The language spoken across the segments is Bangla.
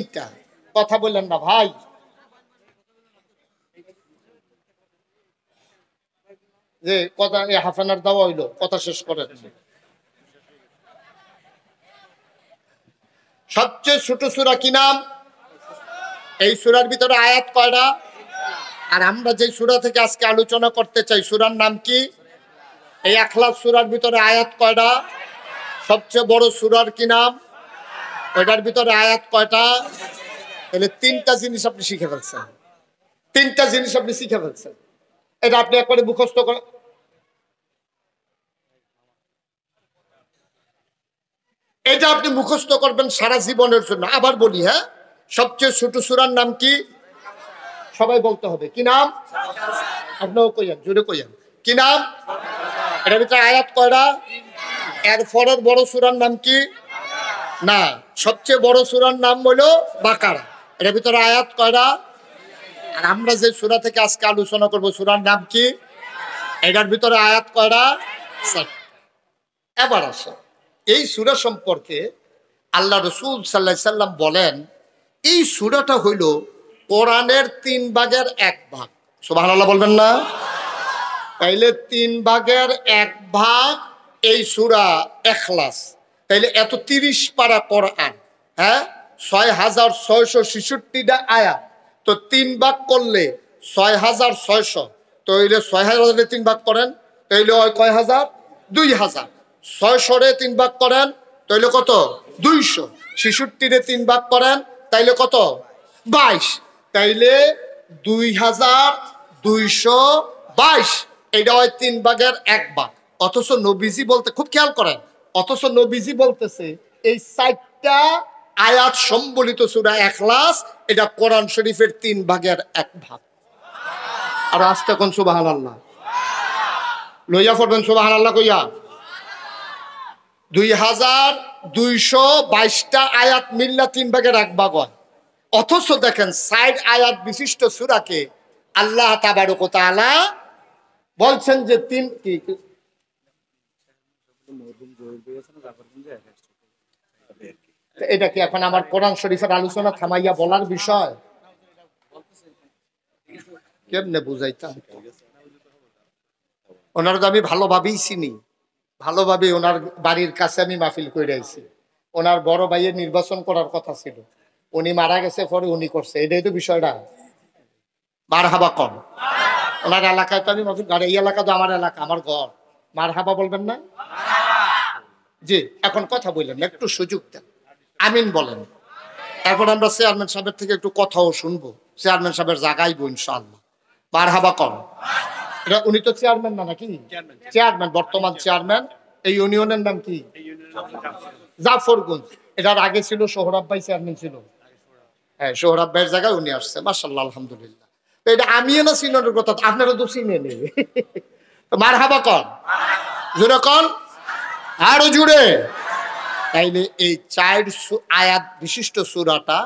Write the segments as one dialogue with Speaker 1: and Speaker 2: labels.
Speaker 1: তিনটা। কথা বললেন না ভাই। যে কথা হাফানার দেওয়া হইলো, কথা শেষ করেন। সবচেয়ে ছোট সূরা কি নাম? এই সূরার ভিতরে আয়াত কয়টা? আর আমরা যে সূরা থেকে আজকে আলোচনা করতে চাই সূরার নাম কি? এই ইখলাস সূরার ভিতরে আয়াত কয়টা? সবচেয়ে বড় সূরার কি নাম? ওইটার ভিতরে আয়াত কয়টা? তাহলে তিনটা জিনিস আপনি শিখে ফেলছেন। তিনটা জিনিস আপনি শিখে ফেলছেন। এটা আপনি একবারে মুখস্থ করেন। এটা আপনি মুখস্থ করবেন সারা জীবনের জন্য। আবার বলি, হ্যাঁ, সবচেয়ে ছোট সূরার নাম কি? সবাই বলতে হবে কি নাম? আপনিও কইয়েন, জোরে কইয়েন কি নাম? এটার ভিতরে আয়াত কয়টা? এর পরের বড় সূরার নাম কি? না, সবচেয়ে বড় সূরার নাম হলো বাকারা। এটার ভিতরে আয়াত কয়টা? আর আমরা যে সূরা থেকে আজকে আলোচনা করব সূরার নাম কি? এটার ভিতরে আয়াত কয়টা? এবার আসে এই সূরা সম্পর্কে আল্লাহ রাসূল সাল্লাল্লাহু আলাইহি সাল্লাম বলেন, এই সূরাটা হইল কোরআনের 3 ভাগের 1 ভাগ। সুবহানাল্লাহ বলবেন না? তাইলে 3 ভাগের 1 ভাগ এই সূরা ইখলাস। তাইলে এত 30 পারা কোরআন, হ্যাঁ, 6666টা আয়াত। তো 3 ভাগ করলে 6600। তো হইলে 6000 3 ভাগ করেন, তাইলে হয় কয় হাজার? 2000। 600 3 ভাগ করেন, তাইলে কত? 200। 66 3 ভাগ করেন, তাইলে কত? 22। তাইলে 2222। এটা হয় 3 ভাগের 1 ভাগ। অথচ নবীজি বলতে, খুব খেয়াল করেন, অথচ নবীজি বলতেছে এই 4টা আয়াত সম্বলিত সূরা ইখলাস এটা কোরআন শরীফের 3 ভাগের 1 ভাগ। আর আজকে কোন সুবহানাল্লাহ লইয়া পড়বেন, সুবহানাল্লাহ কইয়া। 2222টা আয়াত মিল্লা 3 ভাগের 1 ভাগ হয়। অথচ দেখেন 4 আয়াত বিশিষ্ট সূরাকে আল্লাহ তাবারক ওয়া তাআলা বলছেন যে 3 কি এটা কি এখন আমার কোরআন শরীফের আলোচনা থামাইয়া বলার বিষয়? কেমনে বুঝাইতাম? ওনার তো আমি ভালোভাবেই চিনি, ভালোভাবে ওনার বাড়ির কাছে আমি মাহফিল করে আইছি। ওনার বড় ভাইয়ের নির্বাচন করার কথা ছিল, উনি মারা গেছে, পরে উনি করছে। এটাই তো বিষয়টা। মারহাবা কম। ওনার এলাকায় তো আমি মাহফিল, আর এই এলাকা তো আমার এলাকা, আমার ঘর। মারহাবা বলবেন না? জি, এখন কথা বললেন, একটু সুযোগ দেন, আমিন বলেন। এরপর আমরা চেয়ারম্যান সাহেবের থেকে একটু কথাও শুনবো। চেয়ারম্যান সাহেবের জায়গাইবো ইনশাআল্লাহ। মারহাবা কম। এটা উনি তো চেয়ারম্যান না নাকি? চেয়ারম্যান, বর্তমান চেয়ারম্যান। এই ইউনিয়নের নাম কি? জাফরগঞ্জ। এটার আগে ছিল সোহরাব ভাই চেয়ারম্যান ছিল। হ্যাঁ, সোহরাব ভাইয়ের জায়গায় উনি আসছে, মাশাআল্লাহ, আলহামদুলিল্লাহ। তো এটা আমিও না চিনানোর কথা, আপনারা তো চিনে নেবে। মারহাবা কন, জোরে কন, আরো জুড়ে। তাইলে এই 4 আয়াত বিশিষ্ট সূরাটা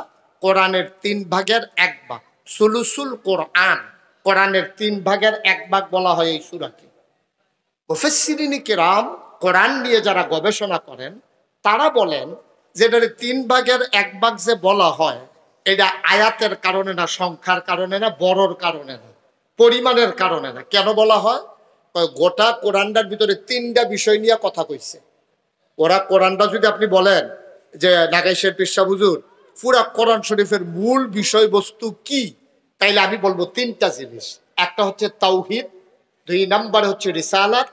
Speaker 1: কোরআনের 3 ভাগের 1 ভাগ, সুলুসুল কোরআন। কোরআনের 3 ভাগের 1 ভাগ বলা হয় এই সূরাকে। মুফাসসিরিনে কেরাম, কোরআন নিয়ে যারা গবেষণা করেন, তারা বলেন যে এটার 3 ভাগের 1 ভাগ যে বলা হয়, এটা আয়াতের কারণে না, সংখ্যার কারণে না, বড়র কারণে না, পরিমাণের কারণে না। কেন বলা হয়? গোটা কোরআনটার ভিতরে 3টা বিষয় নিয়ে কথা কইছে। ওরা কোরআনটা যদি আপনি বলেন যে নাগাইশের পিসা হুজুর পুরা কোরআন শরীফের মূল বিষয়বস্তু কি, তাইলে আমি বলবো 3টা জিনিস। একটা হচ্ছে তাওহীদ, 2 নম্বরে হচ্ছে রিসালাত,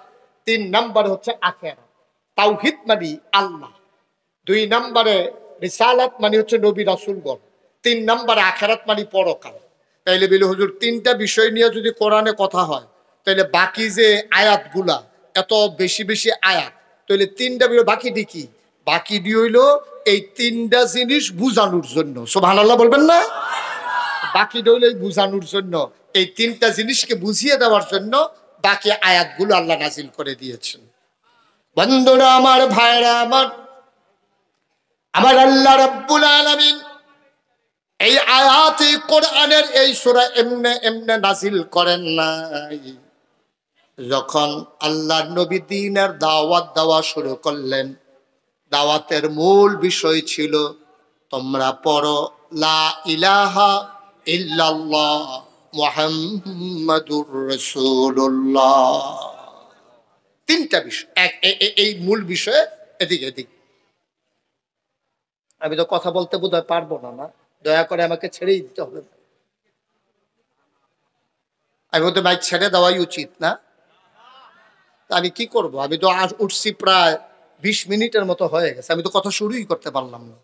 Speaker 1: 3 নম্বরে হচ্ছে আখিরাত। তাওহীদ মানে আল্লাহ, 2 নম্বরে রিসালাত মানে হচ্ছে নবী রাসূলগণ, 3 নম্বরে আখিরাত মানে পরকাল। তাইলে বলি হুজুর 3টা বিষয় নিয়ে যদি কোরআনে কথা হয়, তাইলে বাকি যে আয়াতগুলা এত বেশি বেশি আয়াত, তাহলে 3টা বাকি কি? বাকি হইলো এই 3টা জিনিস বুঝানোর জন্য। সুবহানাল্লাহ বলবেন না? বাকি হইলো বুঝানোর জন্য, এই 3টা জিনিসকে বুঝিয়ে দেওয়ার জন্য বাকি আয়াতগুলো আল্লাহ নাজিল করে দিয়েছেন। বন্ধুরা আমার, ভাইরা আমার, আমার আল্লাহ রাব্বুল আলামিন এই আয়াতে কোরআনের এই সূরা এমনে এমনে নাজিল করেন নাই। যখন আল্লাহর নবী দ্বীনের দাওয়াত দেওয়া শুরু করলেন, দাওয়াতের মূল বিষয় ছিল তোমরা পড়ো লা ইলাহা ইল্লাল্লাহ মুহাম্মাদুর রাসূলুল্লাহ। তিনটা বিষয়, এই মূল বিষয়ে এদিকে এদিকে। আমি তো কথা বলতে বোধহয় পারবো না, না দয়া করে আমাকে ছেড়েই দিতে হবে। আমি বলতে বাইক ছেড়ে দেওয়াই উচিত না? আমি কি করব? আমি তো আজ উঠছি প্রায় 20 মিনিটের মতো হয়ে গেছে, আমি তো কথা শুরুই করতে পারলাম না।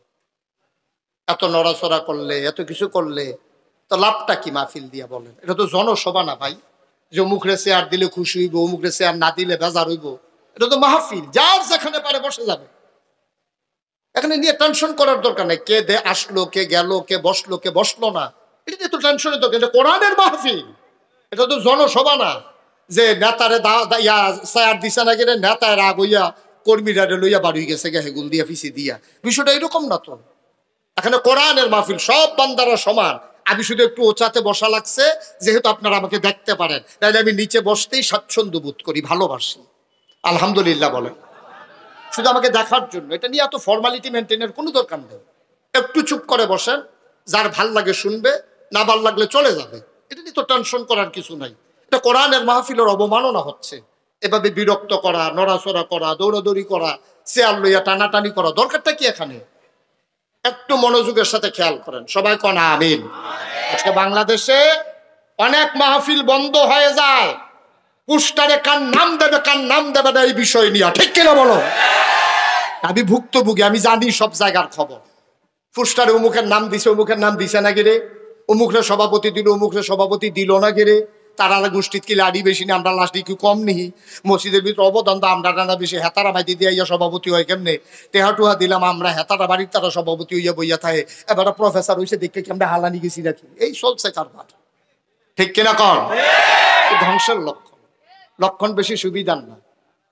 Speaker 1: এত নড়াচড়া করলে, এত কিছু করলে তো লাভটা কি মাহফিল দিয়া বলেন? এটা তো জনসভা না ভাই, যে অমুকরে চেয়ার দিলে খুশি হইব, অমুকরে চেয়ার না দিলে বেজার হইব। এটা তো মাহফিল, যার যেখানে পারে বসে যাবে। এখানে নিয়ে টেনশন করার দরকার নাই, কে আসলো, কে গেল, কে বসলো, কে বসলো না, এটা নিয়ে তো টেনশনের দরকার। এটা কোরআনের মাহফিল, এটা তো জনসভা না যে নেতারে চেয়ার দিছে না গেলে নেতায় রাগ হইয়া কর্মীরা লইয়া বাড়ি গেছে গে হেগুল দিয়া পিছিয়ে দিয়া। বিষয়টা এরকম না তো। এখানে কোরআনের মাহফিল, সব বান্দারা সমান। আমি শুধু একটু ওচাতে বসা লাগছে যেহেতু আপনারা আমাকে দেখতে পারেন, তাহলে আমি নিচে বসতেই স্বাচ্ছন্দ্য বোধ করি, ভালোবাসি। আলহামদুলিল্লাহ বলেন। শুধু আমাকে দেখার জন্য, এটা নিয়ে এত ফর্মালিটি মেনটেনের কোনো দরকার নেই। একটু চুপ করে বসেন, যার ভাল লাগে শুনবে, না ভাল লাগলে চলে যাবে। এটা নিয়ে তো টেনশন করার কিছু নাই। এটা কোরআনের মাহফিলের অবমাননা হচ্ছে। এভাবে বিরক্ত করা, নড়াচড়া করা, দৌড়াদৌড়ি করা, চেয়ার লইয়া টানাটানি করা, দরকারটা কি এখানে? একটু মনোযোগের সাথে খেয়াল করেন, সবাই কোন আমিন। আজকে বাংলাদেশে অনেক মাহফিল বন্ধ হয়ে যায় পোস্টারে কার নাম দেবে কার নাম দেবে না এই বিষয় নিয়ে, ঠিক কিনা বলো? আমি ভুক্তভোগী, আমি জানি সব জায়গার খবর। পোস্টারে অমুকের নাম দিছে, অমুকের নাম দিছে না গেরে, অমুকের সভাপতি দিল, অমুকের সভাপতি দিল না গেরে, তারা গোষ্ঠীত কি লাড়ি বেশি না, আমরা লাস্টি কি কম নিহি? মসজিদের ভিতরে অবদান তো আমরা টানা বেশি, হেতারা মাইতে দিয়ে ইয়া সভাপতি হয় কেমনে? টেহাটুহা দিলাম আমরা, হেতারা বাড়ির তারা সভাপতি হইয়া বইয়া থাকে। এবার প্রফেসর হয়েছে দেখে কি আমরা হালানি গেছি নাকি? এই চলছে কারবার, ঠিক কিনা কন? ধ্বংসের লক্ষণ, লক্ষণ বেশি সুবিধার না।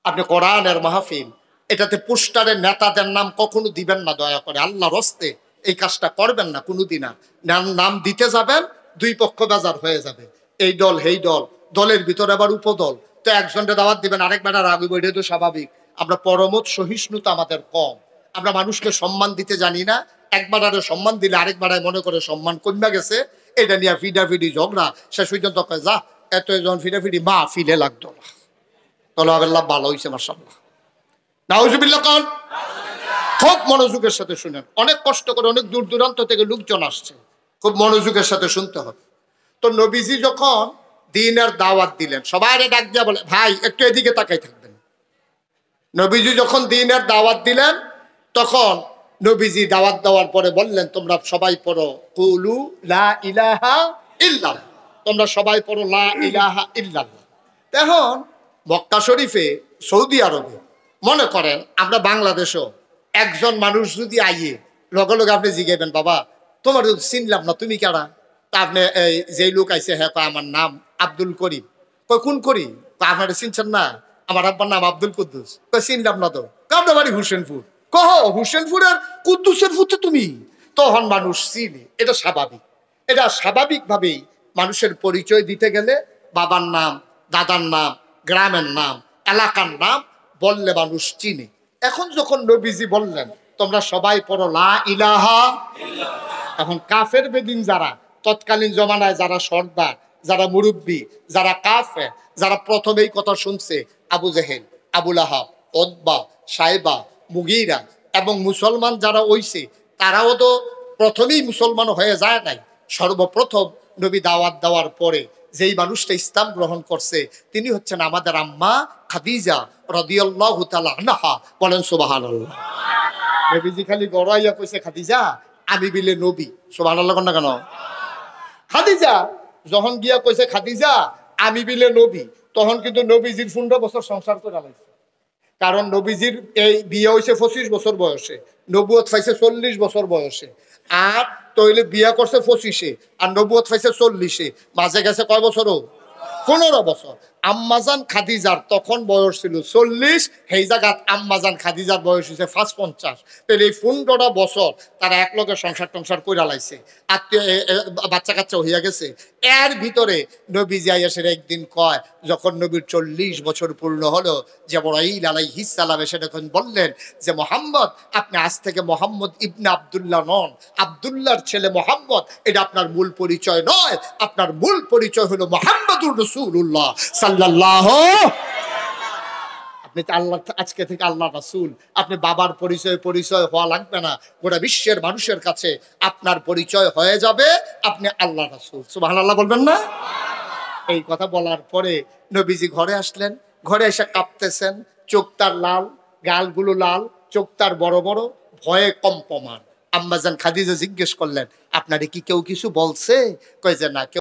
Speaker 1: আপনি কোরআনের মাহফিল, এটাতে পোস্টারের নেতাদের নাম কখনো দিবেন না, দয়া করে আল্লাহর হস্তে এই কাজটা করবেন না কোনোদিন। নাম দিতে যাবেন, দুই পক্ষ বাজার হয়ে যাবে, এই দল এই দল, দলের ভিতরে আবার উপদল। তো একজনকে দাওয়াত দিবেন, আরেকবার রাগ হইব, এটা তো স্বাভাবিক। আমরা পরমত সহিষ্ণুতা আমাদের কম, আমরা মানুষকে সম্মান দিতে জানি না। একবার আরে সম্মান দিলে আরেকবার মনে করে সম্মান কমে গেছে, এটা নিয়ে ফিডাফিডি ঝগড়া, শেষ পর্যন্ত যা এত জন ফিডাফিডি মা ফিলে লাগতো না। তাহলে আল্লাহ ভালো হয়েছে মাশাআল্লাহ, নাউজুবিল্লাহ কন। খুব মনোযোগের সাথে শুনেন, অনেক কষ্ট করে অনেক দূর দূরান্ত থেকে লোকজন আসছে, খুব মনোযোগের সাথে শুনতে হবে। তো নবীজি যখন দ্বীনের দাওয়াত দিলেন, সবাই ডাক দিয়া বলে ভাই একটু এদিকে তাকাই থাকবেন। নবীজি যখন দ্বীনের দাওয়াত দিলেন, তখন নবীজি দাওয়াত দেওয়ার পরে বললেন তোমরা সবাই পড়ো কুলু লা ইলাহা ইল্লাল্লাহ, তোমরা সবাই পড়ো লা ইলাহা ইল্লাল্লাহ। এখন মক্কা শরীফে, সৌদি আরবে, মনে করেন আমরা বাংলাদেশও একজন মানুষ যদি আইয়ে লগে লগে আপনি জিজ্ঞাবেন বাবা তোমার চিনলাম না, তুমি কারা? তা আপনি এই যে লোক আইছে হ্যাঁ আমার নাম আব্দুল করিম। কই কোন করিম? আপনারা চিনছেন না? আমার আব্বার নাম আব্দুল কুদ্দুস। কই চিনলাম না তো। আপনার বাড়ি হুসেনপুর। কহ হুসেনপুর আর কুদ্দুসের ফুতে তুমি? তখন মানুষ চিনে, এটা স্বাভাবিক। এটা স্বাভাবিকভাবেই মানুষের পরিচয় দিতে গেলে বাবার নাম, দাদার নাম, গ্রামের নাম, এলাকার নাম বললে মানুষ চিনে। এখন যখন নবীজি বললেন তোমরা সবাই পড়ো লা ইলাহা, এখন কাফের বেদিন যারা তৎকালীন জমানায়, যারা সর্দার, যারা মুরব্বী, যারা কাফের, যারা প্রথমেই কথা শুনছে, আবু জেহেল, আবুল আহাব, ওতবা, সাইবা, মুগীরা এবং মুসলমান যারা হইছে, তারাও তো প্রথমেই মুসলমান হয়ে যায় নাই। সর্বপ্রথম নবী দাওয়াত দেওয়ার পরে যেই মানুষটা ইসলাম গ্রহণ করছে তিনি হচ্ছেন আমাদের আম্মা খাদিজা রাদিয়াল্লাহু তাআলা আনহা। বলেন সুবহানাল্লাহ। নবীজি খালি গড়াইয়া কইছে খাদিজা আমি বিলে নবী। সুবহানাল্লাহ না কেন? খাদিজা যখন গিয়া কইছে খাদিজা আমি বিলে নবী, তখন কিন্তু নবীজির 15 বছর সংসার করে লাইছে। কারণ নবীজির এই বিয়ে হয়েছে 25 বছর বয়সে, নবুয়ত পাইছে 40 বছর বয়সে, আর তইলে বিয়া করছে 25-এ আর নবুয়ত পাইছে 40-এ, মাঝে গেছে কয় বছর? 15 বছর। আম্মাজান খাদিজার তখন বয়স ছিল 40, সেই জায়গাত আম্মাজান খাদিজার বয়স হয়েছে 55। তাহলে এই 15টা বছর তারা এক লগে সংসার টংসার কইরা লাইছে, আত্মীয় বাচ্চা কাচ্চা হইয়া গেছে। এর ভিতরে নবীজি আইয়াসের একদিন কয়, যখন নবীর 40 বছর পূর্ণ হলো, জিবরাইল আলাইহিস সালাম এসে তখন বললেন যে মুহাম্মদ, আপনি আজ থেকে মোহাম্মদ ইবনে আব্দুল্লাহ নন, আব্দুল্লাহর ছেলে মোহাম্মদ। এটা আপনার মূল পরিচয় নয়, আপনার মূল পরিচয় হলো মুহাম্মাদুর রাসূলুল্লাহ সাল্লাল্লাহু। আপনি আল্লাহ, আজকে থেকে আল্লাহ রাসূল। আপনি বাবার পরিচয় হওয়া লাগবে না, গোটা বিশ্বের মানুষের কাছে আপনার পরিচয় হয়ে যাবে, আপনি আল্লাহ রাসূল। সুবহানাল্লাহ বলবেন না? এই কথা বলার পরে নবীজি ঘরে আসলেন। ঘরে এসে কাঁপতেছেন, চোখ তার লাল, গালগুলো লাল, চোখ তার বড় বড়, ভয়ে কম্পমান। আম্মাজান খাদিজা জিজ্ঞেস করলেন, আপনারে কি কেউ কিছু বলছে? কয় যে না, কেউ